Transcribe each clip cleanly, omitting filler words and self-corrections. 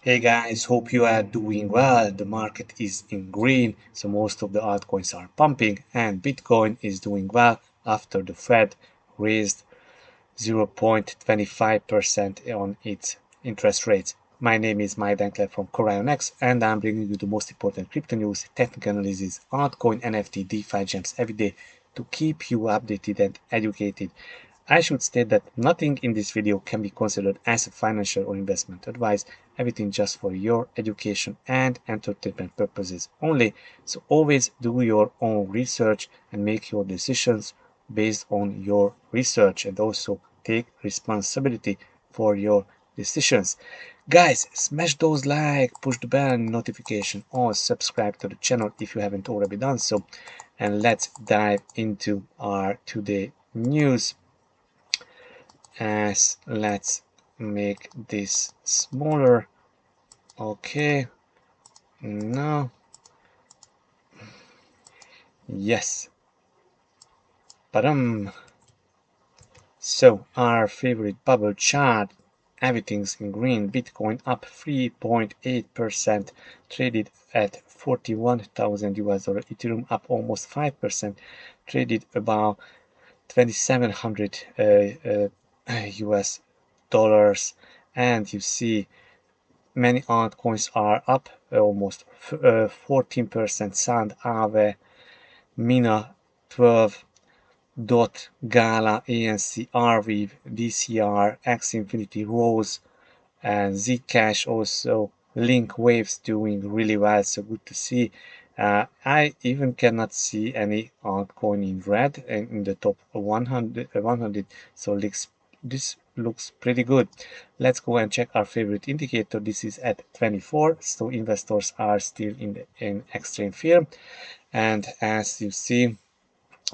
Hey guys, hope you are doing well. The market is in green, so most of the altcoins are pumping, and Bitcoin is doing well after the Fed raised 0.25% on its interest rates. My name is Mike Denkler from CorionX, and I'm bringing you the most important crypto news, technical analysis, altcoin, NFT, DeFi gems every day to keep you updated and educated. I should state that nothing in this video can be considered as a financial or investment advice, everything just for your education and entertainment purposes only. So always do your own research and make your decisions based on your research, and also take responsibility for your decisions. Guys, smash those like, push the bell notification, or subscribe to the channel if you haven't already done so. And let's dive into our today news. As let's make this smaller. Okay, now, yes. But so our favorite bubble chart, everything's in green. Bitcoin up 3.8%, traded at 41,000 US dollar. Ethereum up almost 5%, traded about 2,700 US dollars. And you see many altcoins are up almost 14%. Sand, Aave, Mina 12, Dot, Gala, ANC, Arweave, DCR, X Infinity, Rose, and Zcash also. Link Waves doing really well, so good to see. I even cannot see any altcoin in red in the top 100, so this looks pretty good. Let's go and check our favorite indicator. This is at 24, so investors are still in extreme fear, and as you see,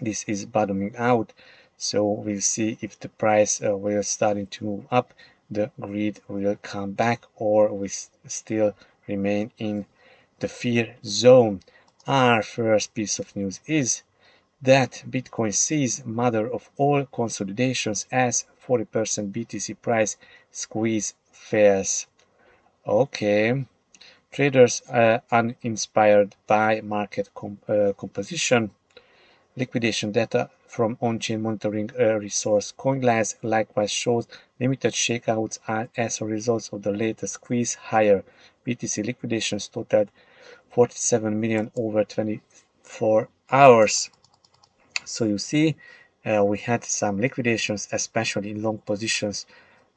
this is bottoming out. So we'll see if the price will starting to move up, the greed will come back, or we still remain in the fear zone. Our first piece of news is that Bitcoin sees mother of all consolidations as 40% BTC price squeeze fails. Okay, traders are uninspired by market composition. Liquidation data from on-chain monitoring resource CoinGlass likewise shows limited shakeouts as a result of the latest squeeze higher. BTC liquidations totaled 47 million over 24 hours. So you see, we had some liquidations, especially in long positions,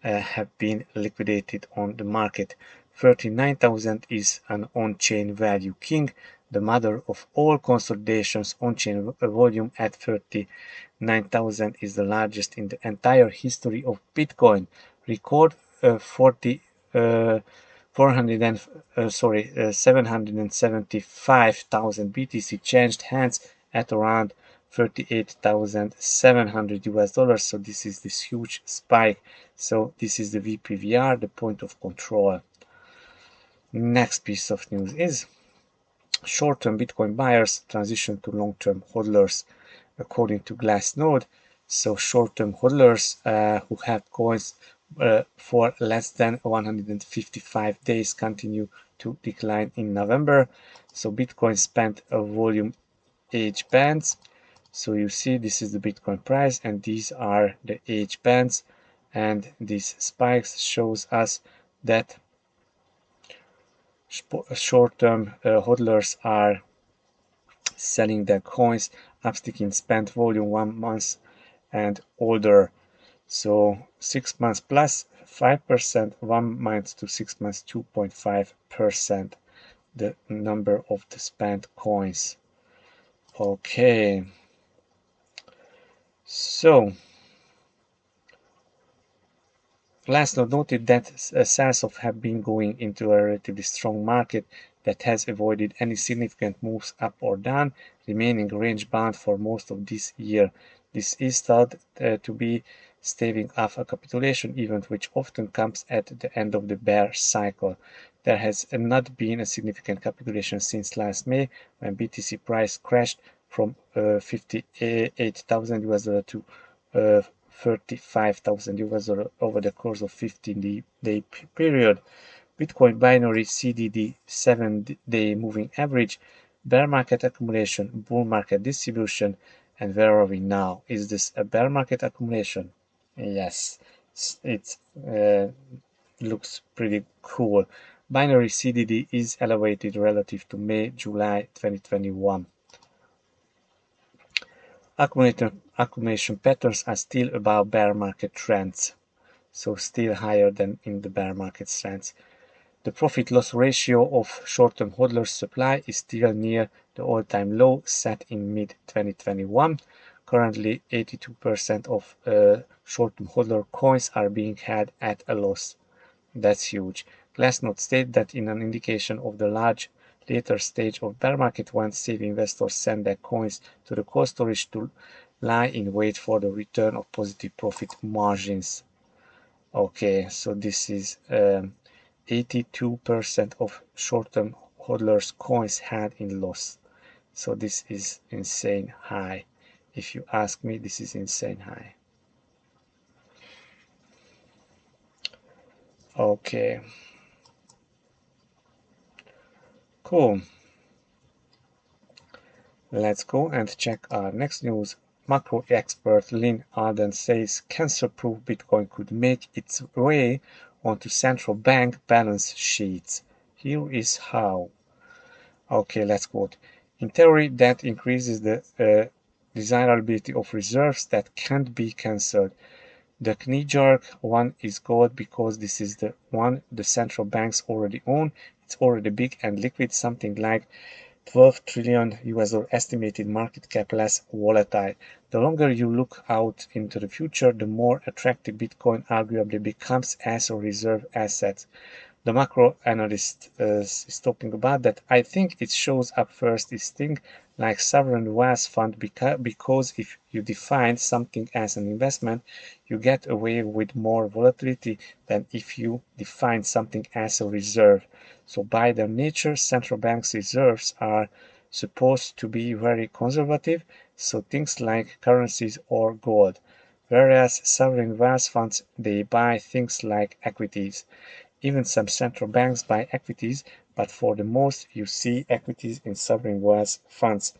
have been liquidated on the market. 39,000 is an on-chain value king, the mother of all consolidations. On-chain volume at 39,000 is the largest in the entire history of Bitcoin. Record 775,000 BTC changed hands at around 38,700 US dollars. So this is this huge spike. So this is the VPVR, the point of control. Next piece of news is short-term Bitcoin buyers transition to long-term hodlers, according to Glassnode. So short-term hodlers who have coins for less than 155 days continue to decline in November. So Bitcoin spent a volume age bands. So you see, this is the Bitcoin price, and these are the age bands, and these spikes shows us that short-term hodlers are selling their coins, upsticking spent volume 1 month and older. So 6 months plus 5%, 1 month to 6 months 2.5%, the number of the spent coins. Okay, so Glassnode noted that sales have been going into a relatively strong market that has avoided any significant moves up or down, remaining range-bound for most of this year. This is thought to be staving off a capitulation event, which often comes at the end of the bear cycle. There has not been a significant capitulation since last May, when BTC price crashed from 58,000 US dollar to 35,000 US dollar over the course of 15-day period. Bitcoin binary CDD 7-day moving average, bear market accumulation, bull market distribution, and where are we now? Is this a bear market accumulation? Yes, it looks pretty cool. Binary CDD is elevated relative to May-July 2021. Accumulation patterns are still above bear market trends, so still higher than in the bear market trends. The profit-loss ratio of short-term hodlers' supply is still near the all-time low set in mid-2021. Currently, 82% of short-term hodler coins are being had at a loss. That's huge. Glassnode stated that in an indication of the large later stage of bear market when still investors send their coins to the cold storage to lie in wait for the return of positive profit margins. Okay, so this is 82% of short-term hodlers' coins had in loss. So this is insane high. If you ask me, this is insane high. Okay. Cool. Let's go and check our next news. Macro expert Lynn Arden says cancer-proof Bitcoin could make its way onto central bank balance sheets. Here is how. Okay, let's quote. In theory, that increases the desirability of reserves that can't be cancelled. The knee-jerk one is gold because this is the one the central banks already own. It's already big and liquid, something like 12 trillion US estimated market cap, less volatile. The longer you look out into the future, the more attractive Bitcoin arguably becomes as a reserve asset. The macro analyst is talking about that. I think it shows up first is thing like sovereign wealth fund because if you define something as an investment, you get away with more volatility than if you define something as a reserve. So by their nature, central banks' reserves are supposed to be very conservative, so things like currencies or gold. Whereas sovereign wealth funds, they buy things like equities. Even some central banks buy equities, but for the most you see equities in sovereign wealth funds.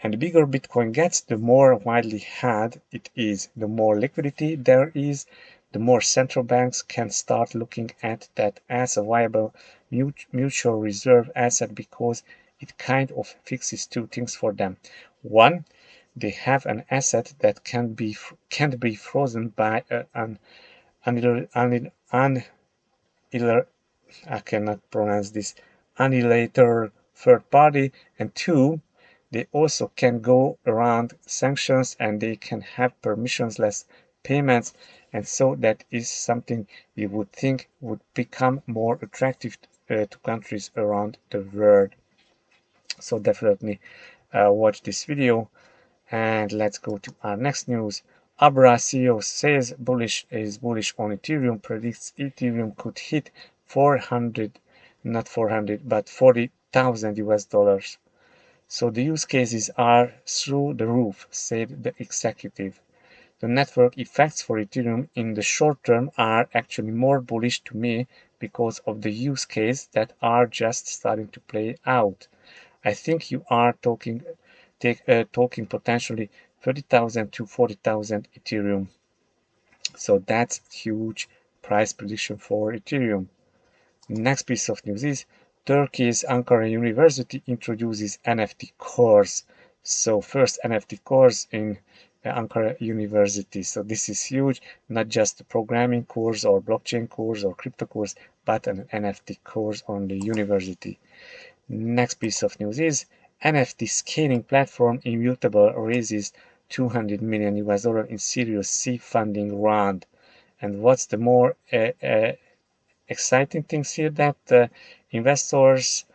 And the bigger Bitcoin gets, the more widely had it is, the more liquidity there is, the more central banks can start looking at that as a viable mutual reserve asset because it kind of fixes two things for them. One, they have an asset that can't be frozen by an I cannot pronounce this, annihilator third party, and two, they also can go around sanctions and they can have permissionless payments, and so that is something you would think would become more attractive to countries around the world. So definitely watch this video. And let's go to our next news. Abra CEO says is bullish on Ethereum, predicts Ethereum could hit 400, not 400, but 40,000 US dollars. So the use cases are through the roof, said the executive. The network effects for Ethereum in the short term are actually more bullish to me because of the use case that are just starting to play out. I think you are talking potentially 30,000 to 40,000 Ethereum. So that's huge price prediction for Ethereum. Next piece of news is Turkey's Ankara University introduces NFT course. So first NFT course in Ankara University. So this is huge, not just a programming course or blockchain course or crypto course, but an NFT course on the university. Next piece of news is NFT scaling platform Immutable raises 200 million US dollar in Series C funding round. And what's the more exciting things here that investors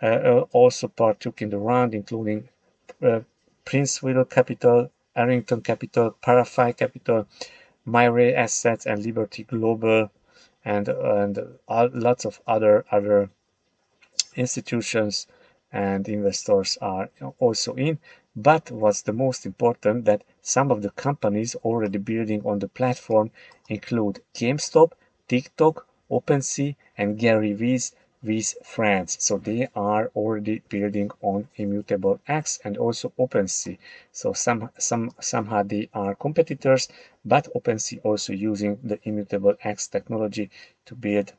also partook in the round, including Princeville Capital, Arrington Capital, Parachain Capital, Myray Assets, and Liberty Global, and lots of other institutions and investors are also in. But what's the most important that some of the companies already building on the platform include GameStop, TikTok, OpenSea, and Gary V's friends. So they are already building on Immutable X and also OpenSea. So somehow they are competitors, but OpenSea also using the Immutable X technology to build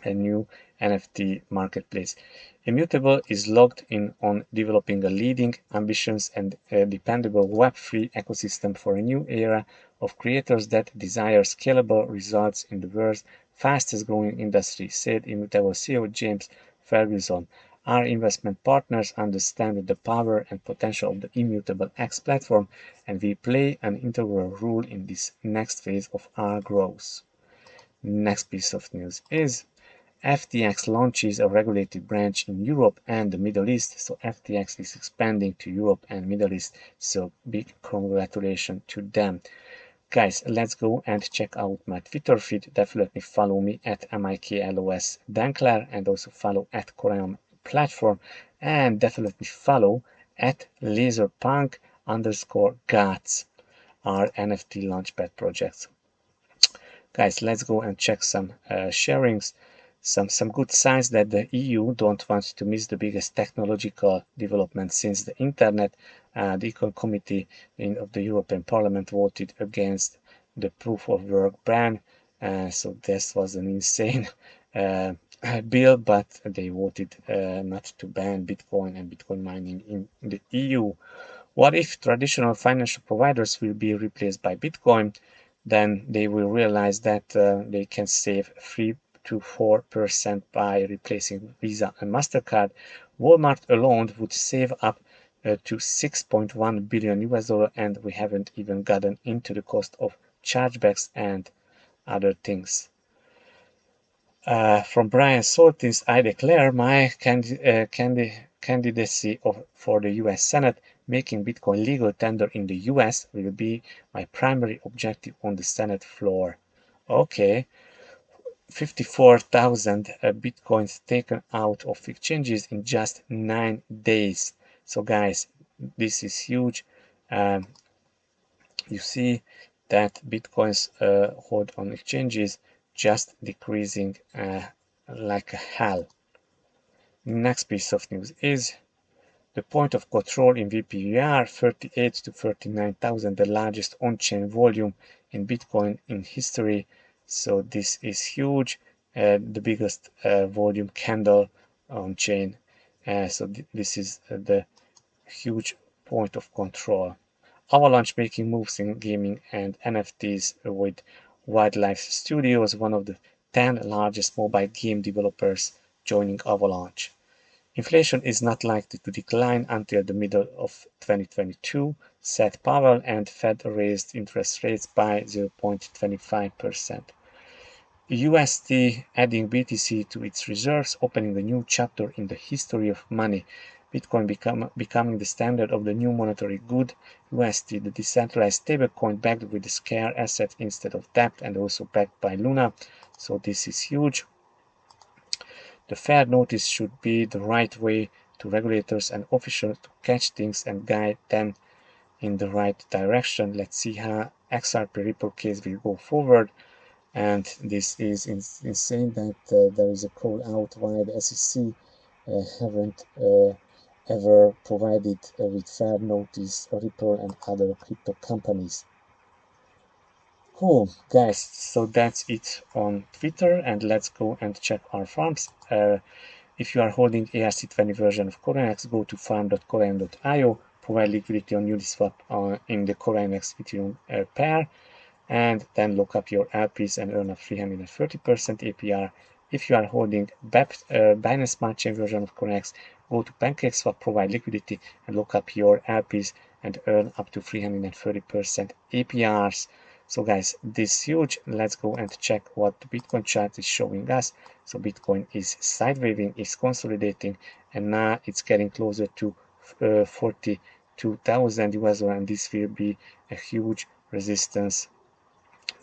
a new NFT marketplace. Immutable is logged in on developing a leading, ambitious, and dependable Web3 ecosystem for a new era of creators that desire scalable results in the world's fastest growing industry, said Immutable CEO James Ferguson. Our investment partners understand the power and potential of the Immutable X platform, and we play an integral role in this next phase of our growth. Next piece of news is FTX launches a regulated branch in Europe and the Middle East. So FTX is expanding to Europe and Middle East. So big congratulations to them. Guys, let's go and check out my Twitter feed. Definitely follow me at MIKLOS Dankler and also follow at Corion Platform and definitely follow at laserpunk_gots, our NFT Launchpad projects. Guys, let's go and check some sharings. Some good signs that the EU don't want to miss the biggest technological development since the internet. The Econ Committee of the European Parliament voted against the proof of work ban. So this was an insane bill, but they voted not to ban Bitcoin and Bitcoin mining in the EU. What if traditional financial providers will be replaced by Bitcoin? Then they will realize that they can save 3 to 4% by replacing Visa and MasterCard. Walmart alone would save up to 6.1 billion US dollar, and we haven't even gotten into the cost of chargebacks and other things. From Brian Soltis, I declare my candidacy for the US Senate. Making Bitcoin legal tender in the US will be my primary objective on the Senate floor. Okay. 54,000 Bitcoins taken out of exchanges in just 9 days. So guys, this is huge. You see that Bitcoins hold on exchanges just decreasing like hell. Next piece of news is the point of control in VPVR, 38 to 39,000, the largest on-chain volume in Bitcoin in history. So this is huge, the biggest volume candle on chain. So this is the huge point of control. Avalanche making moves in gaming and NFTs with Wildlife Studios, one of the 10 largest mobile game developers, joining Avalanche. Inflation is not likely to decline until the middle of 2022, said Powell, and Fed raised interest rates by 0.25%. USD adding BTC to its reserves, opening a new chapter in the history of money. Bitcoin becoming the standard of the new monetary good. USD, the decentralized stablecoin backed with a scarce asset instead of debt, and also backed by Luna. So this is huge. The fair notice should be the right way to regulators and officials to catch things and guide them in the right direction. Let's see how XRP Ripple case will go forward. And this is insane that there is a call out why the SEC haven't ever provided with fair notice Ripple and other crypto companies. Cool, guys, so that's it on Twitter, and let's go and check our farms. If you are holding ERC20 version of CorionX, go to farm.corion.io, provide liquidity on Uniswap in the CorionX Ethereum pair, and then look up your LPs and earn a 330% APR. If you are holding Binance Smart Chain version of CorionX, go to PancakeSwap, provide liquidity, and look up your LPs and earn up to 330% APRs. So guys, this is huge. Let's go and check what the Bitcoin chart is showing us. So Bitcoin is sidewaving, is consolidating, and now it's getting closer to 42,000 US dollar, and this will be a huge resistance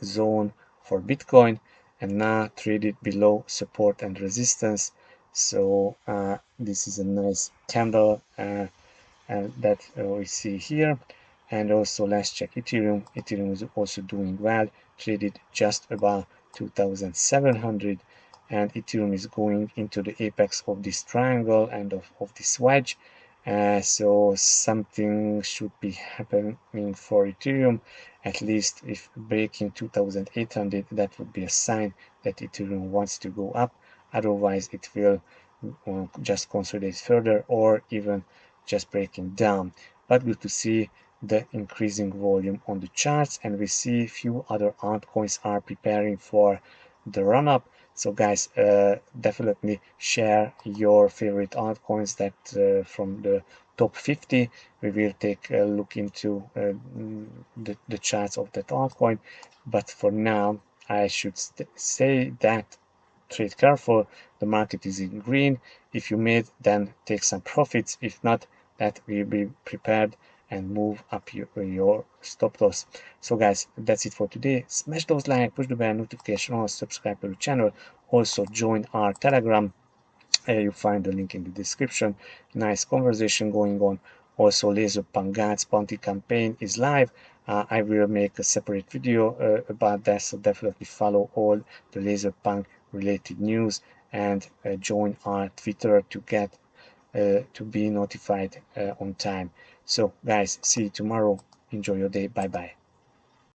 zone for Bitcoin, and now traded below support and resistance. So this is a nice candle that we see here. And also let's check Ethereum. Ethereum is also doing well, traded just about 2,700, and Ethereum is going into the apex of this triangle and of this wedge. So something should be happening for Ethereum. At least if breaking 2800, that would be a sign that Ethereum wants to go up. Otherwise it will just consolidate further, or even just breaking down. But good to see the increasing volume on the charts, and we see few other altcoins are preparing for the run up. So guys, definitely share your favorite altcoins that from the top 50. We will take a look into the charts of that altcoin, but for now I should say that trade careful. The market is in green. If you made, then take some profits. If not, that will be prepared and move up your stop loss. So guys, that's it for today. Smash those like, push the bell notification on, subscribe to the channel. Also join our Telegram. You find the link in the description. Nice conversation going on. Also, Laser Guards bounty campaign is live. I will make a separate video about that, so definitely follow all the Laserpunk related news, and join our Twitter to get to be notified on time. So guys, see you tomorrow. Enjoy your day. Bye bye.